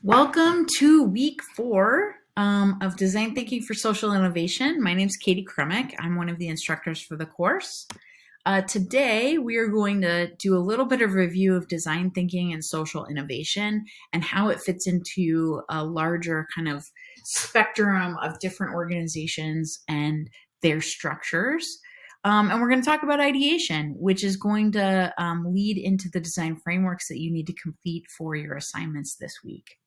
Welcome to week 4 of Design Thinking for Social Innovation. My name is Katie Kremick. I'm one of the instructors for the course. Today, we are going to do a little bit of review of design thinking and social innovation and how it fits into a larger kind of spectrum of different organizations and their structures. And we're going to talk about ideation, which is going to lead into the design frameworks that you need to complete for your assignments this week.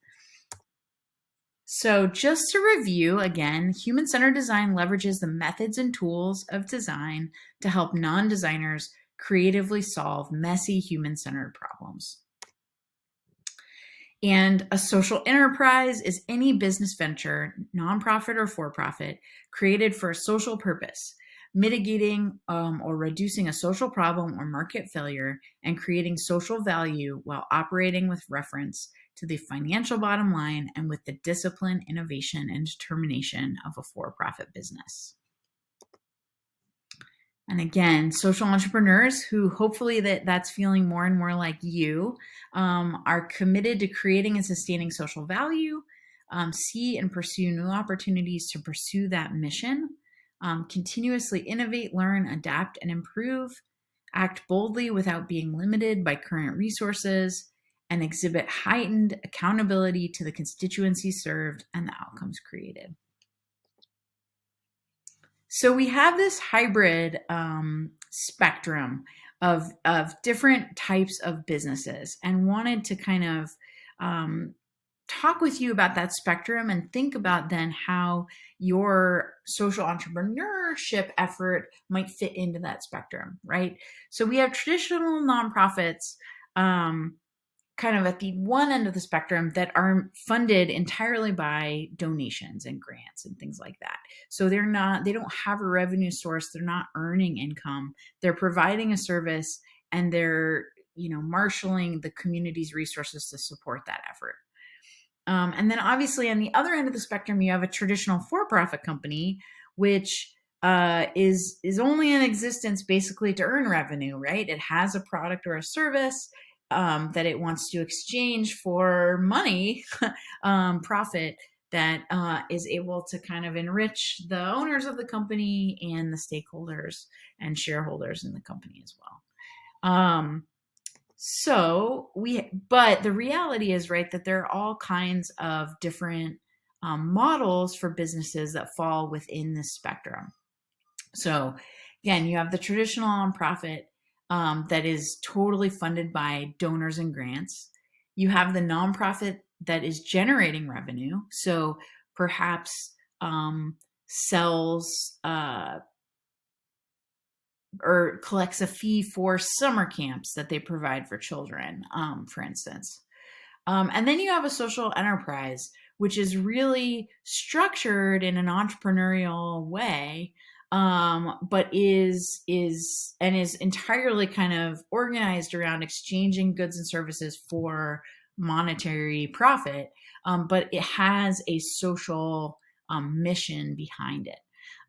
So just to review again, human-centered design leverages the methods and tools of design to help non-designers creatively solve messy human-centered problems. And a social enterprise is any business venture, nonprofit or for-profit, created for a social purpose, mitigating or reducing a social problem or market failure and creating social value while operating with reference to the financial bottom line and with the discipline, innovation, and determination of a for-profit business. And again, social entrepreneurs who hopefully that's feeling more and more like you are committed to creating and sustaining social value, see and pursue new opportunities to pursue that mission, continuously innovate, learn, adapt, and improve, act boldly without being limited by current resources, and exhibit heightened accountability to the constituencies served and the outcomes created. So we have this hybrid spectrum of different types of businesses and wanted to kind of talk with you about that spectrum and think about then how your social entrepreneurship effort might fit into that spectrum, right? So we have traditional nonprofits kind of at the one end of the spectrum that are funded entirely by donations and grants and things like that. So they don't have a revenue source. They're not earning income. They're providing a service and they're, marshaling the community's resources to support that effort. And then obviously on the other end of the spectrum, you have a traditional for-profit company, which is only in existence basically to earn revenue, right? It has a product or a service that it wants to exchange for money, profit that is able to kind of enrich the owners of the company and the stakeholders and shareholders in the company as well. But the reality is, right, that there are all kinds of different models for businesses that fall within this spectrum. So again, you have the traditional nonprofit that is totally funded by donors and grants. You have the nonprofit that is generating revenue. So perhaps sells or collects a fee for summer camps that they provide for children, for instance. And then you have a social enterprise, which is really structured in an entrepreneurial way, but is entirely kind of organized around exchanging goods and services for monetary profit, but it has a social mission behind it.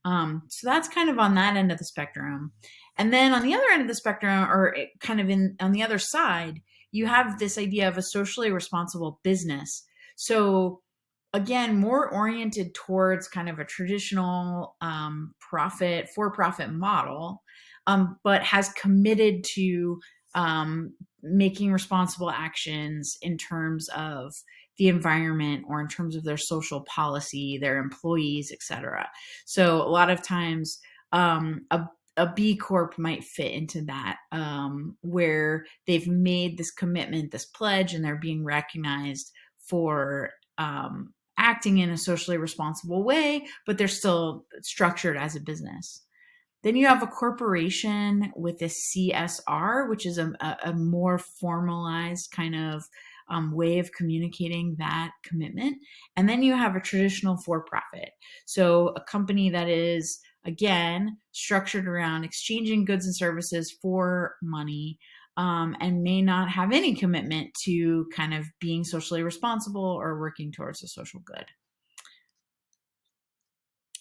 So that's kind of on that end of the spectrum. And then on the other end of the spectrum, or kind of on the other side, you have this idea of a socially responsible business. So again, more oriented towards kind of a traditional for-profit model, but has committed to making responsible actions in terms of the environment or in terms of their social policy, their employees, etc. So a lot of times a B Corp might fit into that, where they've made this commitment, this pledge, and they're being recognized for acting in a socially responsible way, but they're still structured as a business. Then you have a corporation with a CSR, which is a more formalized kind of way of communicating that commitment. And then you have a traditional for-profit. So a company that is, again, structured around exchanging goods and services for money, and may not have any commitment to kind of being socially responsible or working towards a social good.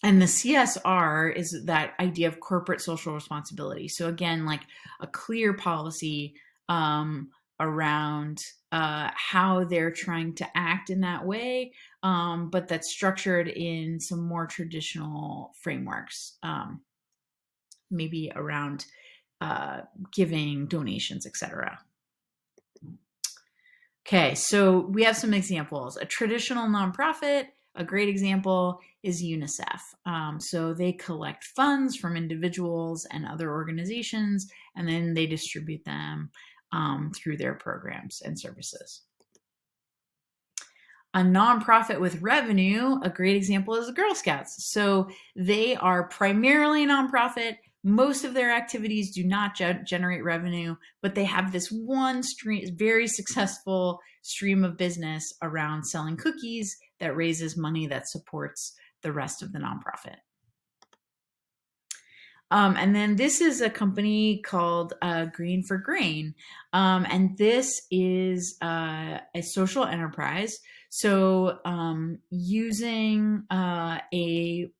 And the CSR is that idea of corporate social responsibility. So again, like a clear policy around how they're trying to act in that way, but that's structured in some more traditional frameworks, maybe around giving, donations, etc. Okay, so we have some examples. A traditional nonprofit, a great example is UNICEF. So they collect funds from individuals and other organizations, and then they distribute them through their programs and services. A nonprofit with revenue, a great example is the Girl Scouts. So they are primarily a nonprofit. Most of their activities do not generate revenue, but they have this one stream, very successful stream of business around selling cookies that raises money that supports the rest of the nonprofit. And then this is a company called Green for Grain. And this is a social enterprise. So using a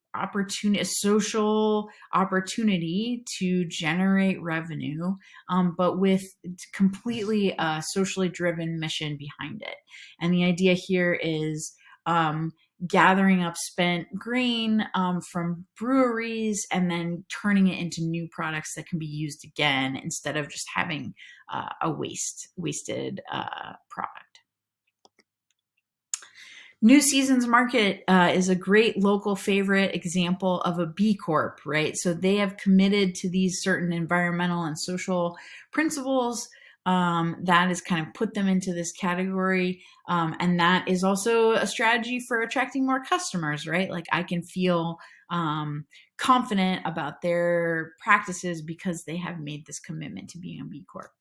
social opportunity to generate revenue, but with completely socially driven mission behind it. And the idea here is gathering up spent grain from breweries and then turning it into new products that can be used again instead of just having a wasted product. New Seasons Market is a great local favorite example of a B Corp, right? So they have committed to these certain environmental and social principles that has kind of put them into this category. And that is also a strategy for attracting more customers, right? Like I can feel confident about their practices because they have made this commitment to being a B Corp.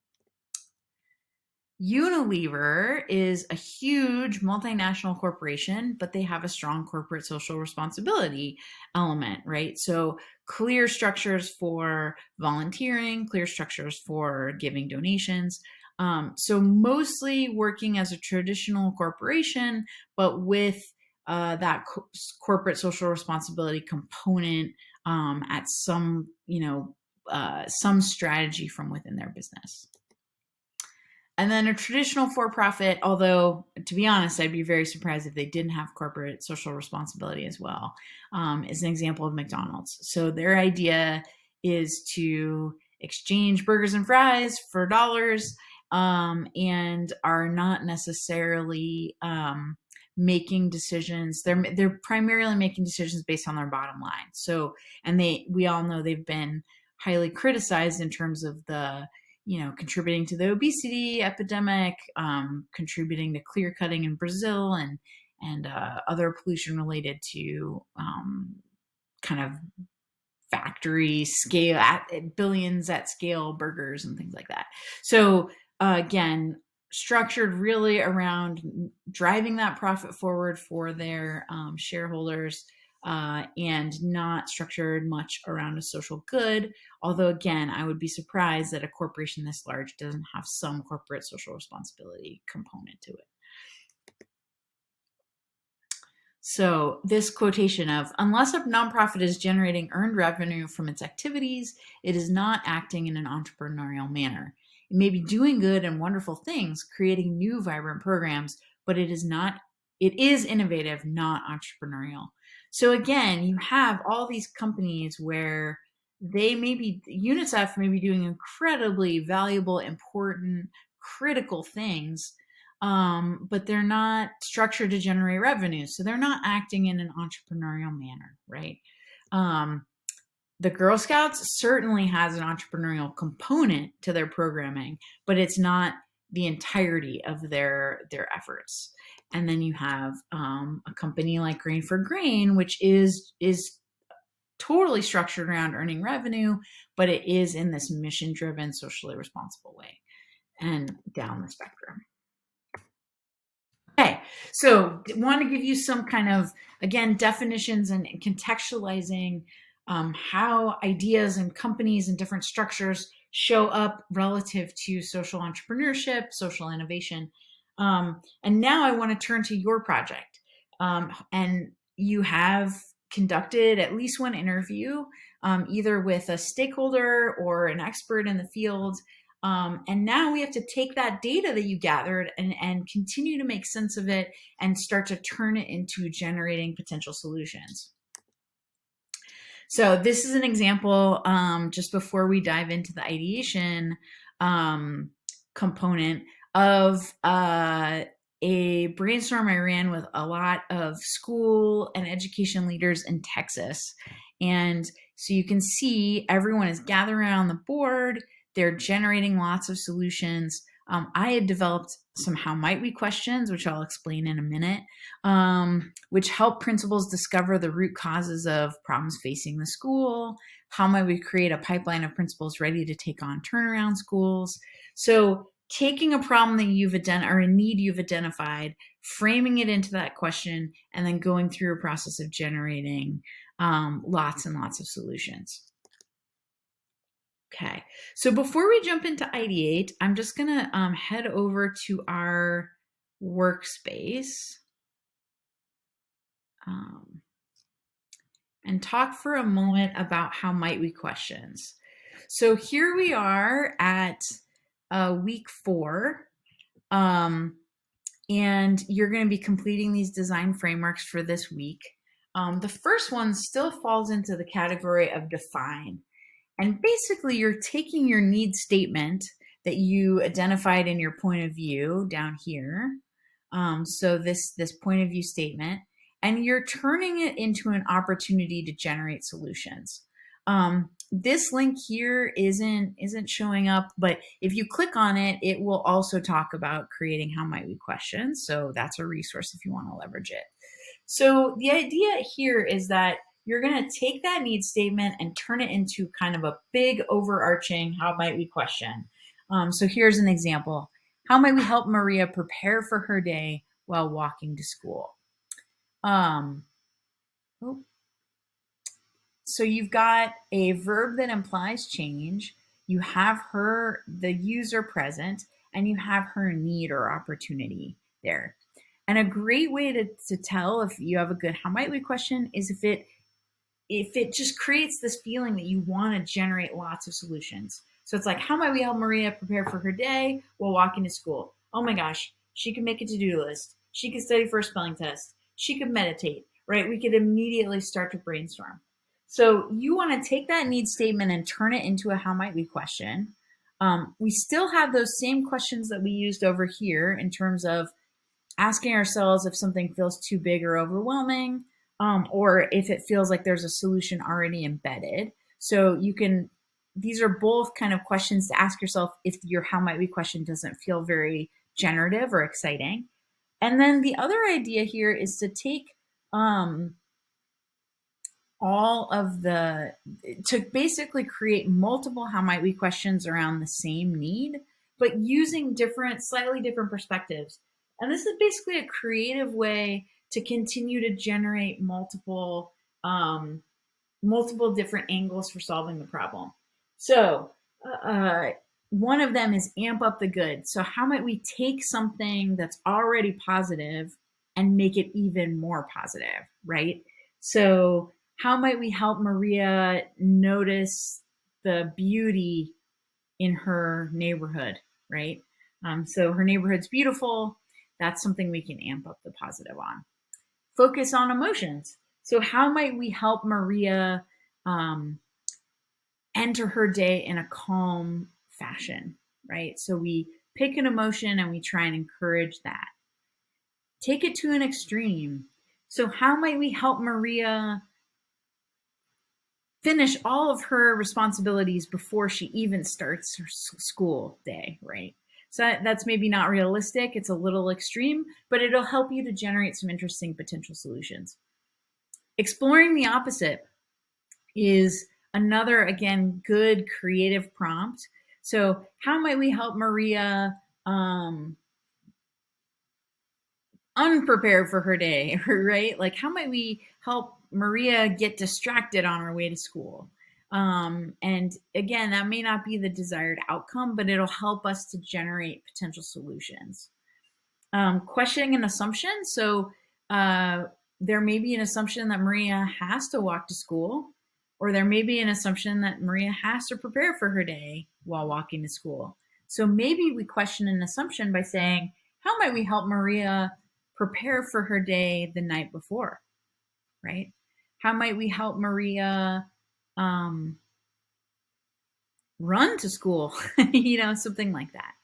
Unilever is a huge multinational corporation, but they have a strong corporate social responsibility element, right? So clear structures for volunteering, clear structures for giving donations. So mostly working as a traditional corporation, but with that corporate social responsibility component at some, some strategy from within their business. And then a traditional for-profit, although to be honest, I'd be very surprised if they didn't have corporate social responsibility as well, is an example of McDonald's. So their idea is to exchange burgers and fries for dollars and are not necessarily making decisions. They're primarily making decisions based on their bottom line. So, and we all know they've been highly criticized in terms of the contributing to the obesity epidemic, contributing to clear cutting in Brazil and other pollution related to kind of factory scale, billions at scale burgers and things like that. So again, structured really around driving that profit forward for their shareholders. And not structured much around a social good. Although, again, I would be surprised that a corporation this large doesn't have some corporate social responsibility component to it. So this quotation of, unless a nonprofit is generating earned revenue from its activities, it is not acting in an entrepreneurial manner. It may be doing good and wonderful things, creating new vibrant programs, but it is innovative, not entrepreneurial. So again, you have all these companies where UNICEF may be doing incredibly valuable, important, critical things, but they're not structured to generate revenue. So they're not acting in an entrepreneurial manner, right? The Girl Scouts certainly has an entrepreneurial component to their programming, but it's not the entirety of their efforts. And then you have a company like Grain for Grain, which is totally structured around earning revenue, but it is in this mission-driven, socially responsible way, and down the spectrum. Okay, so I want to give you some kind of, again, definitions and contextualizing how ideas and companies and different structures show up relative to social entrepreneurship, social innovation. And now I want to turn to your project. And you have conducted at least one interview, either with a stakeholder or an expert in the field. And now we have to take that data that you gathered and continue to make sense of it and start to turn it into generating potential solutions. So this is an example, just before we dive into the ideation component of a brainstorm I ran with a lot of school and education leaders in Texas. And so you can see everyone is gathering around the board. They're generating lots of solutions. I had developed some how might we questions, which I'll explain in a minute, which help principals discover the root causes of problems facing the school. How might we create a pipeline of principals ready to take on turnaround schools? So taking a problem that you've identified or a need you've identified, framing it into that question, and then going through a process of generating lots and lots of solutions. Okay, so before we jump into Ideate, I'm just gonna head over to our workspace and talk for a moment about how might we questions. So here we are at week 4, and you're going to be completing these design frameworks for this week. The first one still falls into the category of define. And basically, you're taking your need statement that you identified in your point of view down here. So this point of view statement, and you're turning it into an opportunity to generate solutions. This link here isn't showing up, but if you click on it, it will also talk about creating how might we questions. So that's a resource if you want to leverage it. So the idea here is that you're going to take that need statement and turn it into kind of a big overarching how might we question. So here's an example. How might we help Maria prepare for her day while walking to school? So you've got a verb that implies change. You have the user present, and you have her need or opportunity there. And a great way to tell if you have a good how might we question is if it just creates this feeling that you want to generate lots of solutions. So it's like, how might we help Maria prepare for her day while walking to school? Oh my gosh, she could make a to-do list. She could study for a spelling test. She could meditate, right? We could immediately start to brainstorm. So you want to take that need statement and turn it into a how might we question. We still have those same questions that we used over here in terms of asking ourselves if something feels too big or overwhelming, or if it feels like there's a solution already embedded. So these are both kind of questions to ask yourself if your how might we question doesn't feel very generative or exciting. And then the other idea here is to take to basically create multiple how might we questions around the same need, but using slightly different perspectives. And this is basically a creative way to continue to generate multiple different angles for solving the problem. So one of them is amp up the good. So how might we take something that's already positive and make it even more positive, right? So how might we help Maria notice the beauty in her neighborhood, right? So her neighborhood's beautiful. That's something we can amp up the positive on. Focus on emotions. So how might we help Maria enter her day in a calm fashion, right? So we pick an emotion and we try and encourage that. Take it to an extreme. So how might we help Maria finish all of her responsibilities before she even starts her school day, right? So that's maybe not realistic. It's a little extreme, but it'll help you to generate some interesting potential solutions. Exploring the opposite is another, again, good creative prompt. So how might we help Maria unprepared for her day, right? Like how might we help Maria get distracted on her way to school? And again, that may not be the desired outcome, but it'll help us to generate potential solutions. Questioning an assumption. So there may be an assumption that Maria has to walk to school, or there may be an assumption that Maria has to prepare for her day while walking to school. So maybe we question an assumption by saying, how might we help Maria prepare for her day the night before, right? How might we help Maria run to school? Something like that.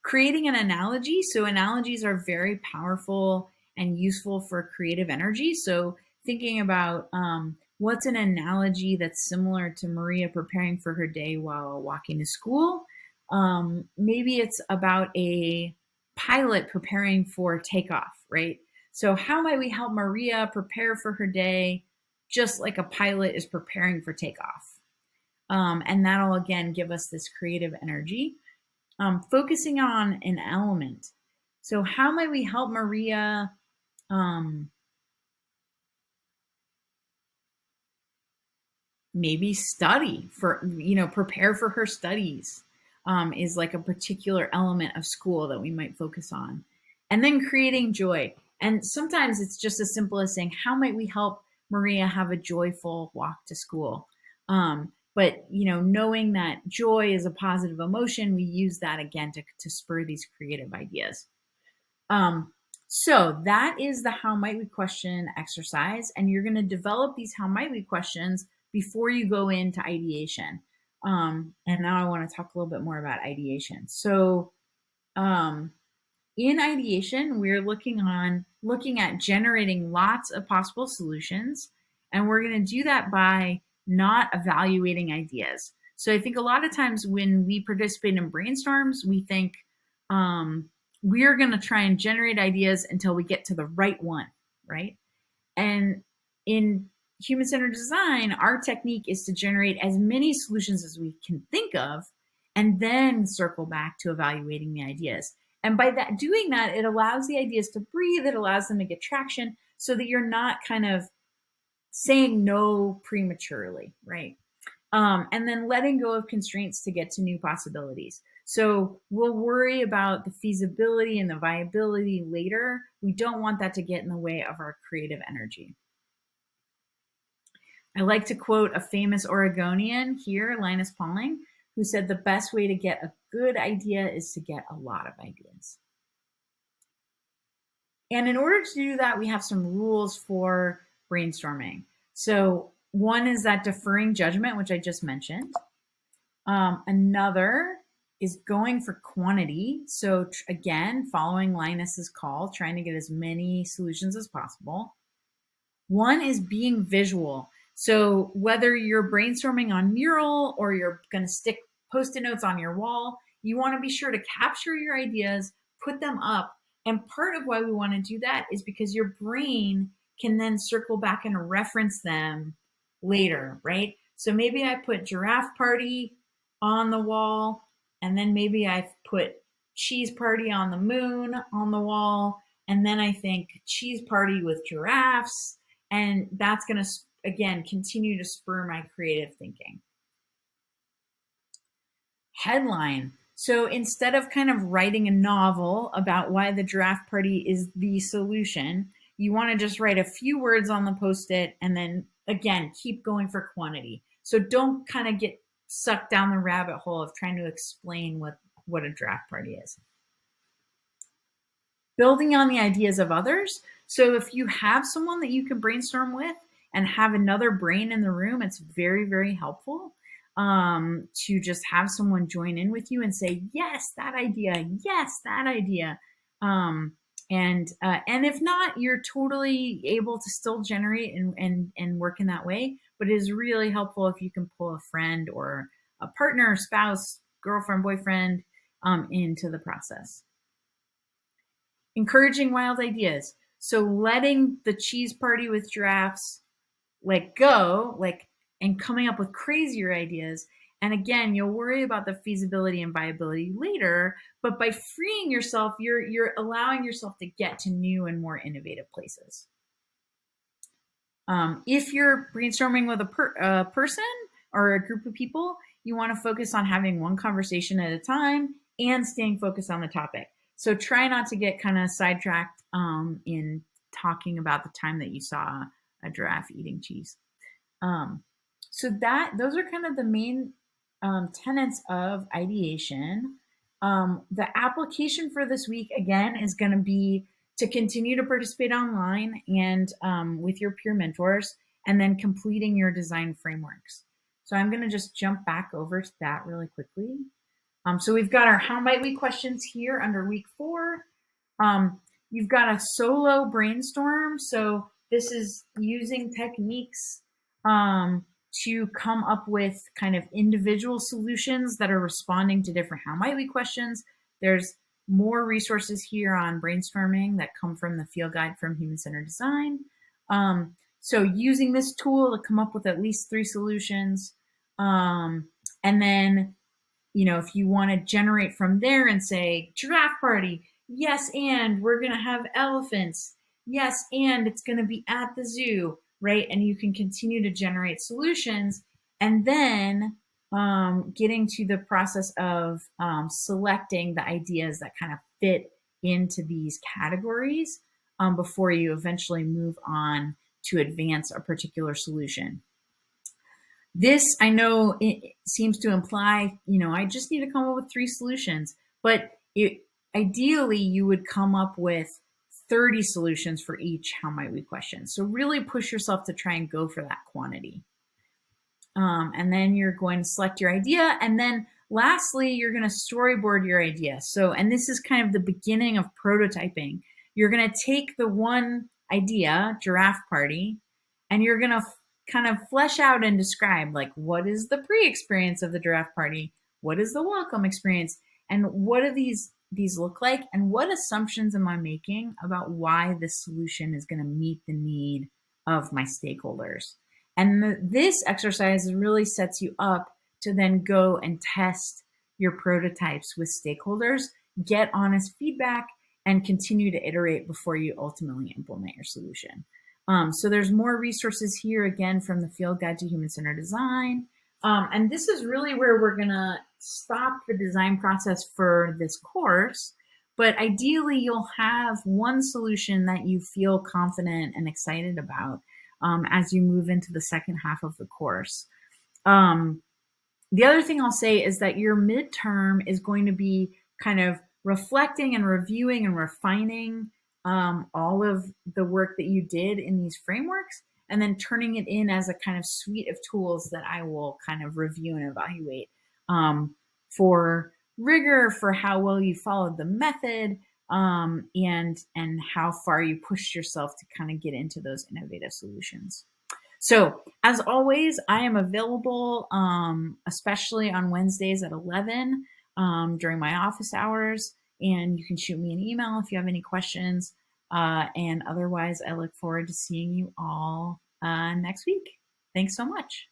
Creating an analogy. So analogies are very powerful and useful for creative energy. So thinking about what's an analogy that's similar to Maria preparing for her day while walking to school. Maybe it's about a pilot preparing for takeoff, right? So how might we help Maria prepare for her day just like a pilot is preparing for takeoff? And that'll, again, give us this creative energy. Focusing on an element. So how might we help Maria maybe study for, prepare for her studies is like a particular element of school that we might focus on. And then creating joy. And sometimes it's just as simple as saying, how might we help Maria have a joyful walk to school? But knowing that joy is a positive emotion, we use that again to spur these creative ideas. So that is the how might we question exercise, and you're going to develop these how might we questions before you go into ideation. And now I want to talk a little bit more about ideation. So in ideation, we're looking at generating lots of possible solutions, and we're going to do that by not evaluating ideas. So I think a lot of times when we participate in brainstorms, we think we're going to try and generate ideas until we get to the right one, right? And in human-centered design, our technique is to generate as many solutions as we can think of, and then circle back to evaluating the ideas. And by doing that, it allows the ideas to breathe, it allows them to get traction so that you're not kind of saying no prematurely, right? And then letting go of constraints to get to new possibilities. So we'll worry about the feasibility and the viability later. We don't want that to get in the way of our creative energy. I like to quote a famous Oregonian here, Linus Pauling, who said the best way to get a good idea is to get a lot of ideas. And in order to do that, we have some rules for brainstorming. So one is that deferring judgment, which I just mentioned. Another is going for quantity. So again, following Linus's call, trying to get as many solutions as possible. One is being visual. So whether you're brainstorming on Mural or you're going to stick Post-it notes on your wall, you want to be sure to capture your ideas, put them up. And part of why we want to do that is because your brain can then circle back and reference them later, right? So maybe I put giraffe party on the wall, and then maybe I put cheese party on the moon on the wall, and then I think cheese party with giraffes, and that's going to, again, continue to spur my creative thinking. Headline. So instead of kind of writing a novel about why the giraffe party is the solution, you want to just write a few words on the Post-it and then, again, keep going for quantity. So don't kind of get sucked down the rabbit hole of trying to explain what a giraffe party is. Building on the ideas of others. So if you have someone that you can brainstorm with and have another brain in the room, it's very, very helpful to just have someone join in with you and say, yes, that idea. Yes, that idea. And if not, you're totally able to still generate and work in that way. But it is really helpful if you can pull a friend or a partner, spouse, girlfriend, boyfriend into the process. Encouraging wild ideas. So letting the cheese party with giraffes go, and coming up with crazier ideas. And again, you'll worry about the feasibility and viability later, but by freeing yourself, you're allowing yourself to get to new and more innovative places. If you're brainstorming with a person or a group of people, you want to focus on having one conversation at a time and staying focused on the topic. So try not to get kind of sidetracked in talking about the time that you saw a giraffe eating cheese. So those are kind of the main tenets of ideation. The application for this week, again, is going to be to continue to participate online and with your peer mentors, and then completing your design frameworks. So I'm going to just jump back over to that really quickly. So we've got our how might we questions here under week 4. You've got a solo brainstorm. So this is using techniques to come up with kind of individual solutions that are responding to different how might we questions. There's more resources here on brainstorming that come from the field guide from human-centered design. So using this tool to come up with at least 3 solutions. And then, if you want to generate from there and say, giraffe party, yes, and we're going to have elephants. Yes, and it's going to be at the zoo, right? And you can continue to generate solutions, and then getting to the process of selecting the ideas that kind of fit into these categories before you eventually move on to advance a particular solution. This, I know, it seems to imply, I just need to come up with 3 solutions, but ideally you would come up with 30 solutions for each how might we question. So really push yourself to try and go for that quantity. And then you're going to select your idea. And then lastly, you're going to storyboard your idea. So, and this is kind of the beginning of prototyping. You're going to take the one idea, giraffe party, and you're going to kind of flesh out and describe, like, what is the pre-experience of the giraffe party? What is the welcome experience? And what do these look like? And what assumptions am I making about why this solution is going to meet the need of my stakeholders? And this exercise really sets you up to then go and test your prototypes with stakeholders, get honest feedback, and continue to iterate before you ultimately implement your solution. So there's more resources here, again, from the Field Guide to Human-Centered Design. And this is really where we're going to stop the design process for this course. But ideally, you'll have one solution that you feel confident and excited about as you move into the second half of the course. The other thing I'll say is that your midterm is going to be kind of reflecting and reviewing and refining all of the work that you did in these frameworks, and then turning it in as a kind of suite of tools that I will kind of review and evaluate for rigor, for how well you followed the method, and how far you pushed yourself to kind of get into those innovative solutions. So as always, I am available, especially on Wednesdays at 11 during my office hours. And you can shoot me an email if you have any questions. And otherwise, I look forward to seeing you all next week. Thanks so much.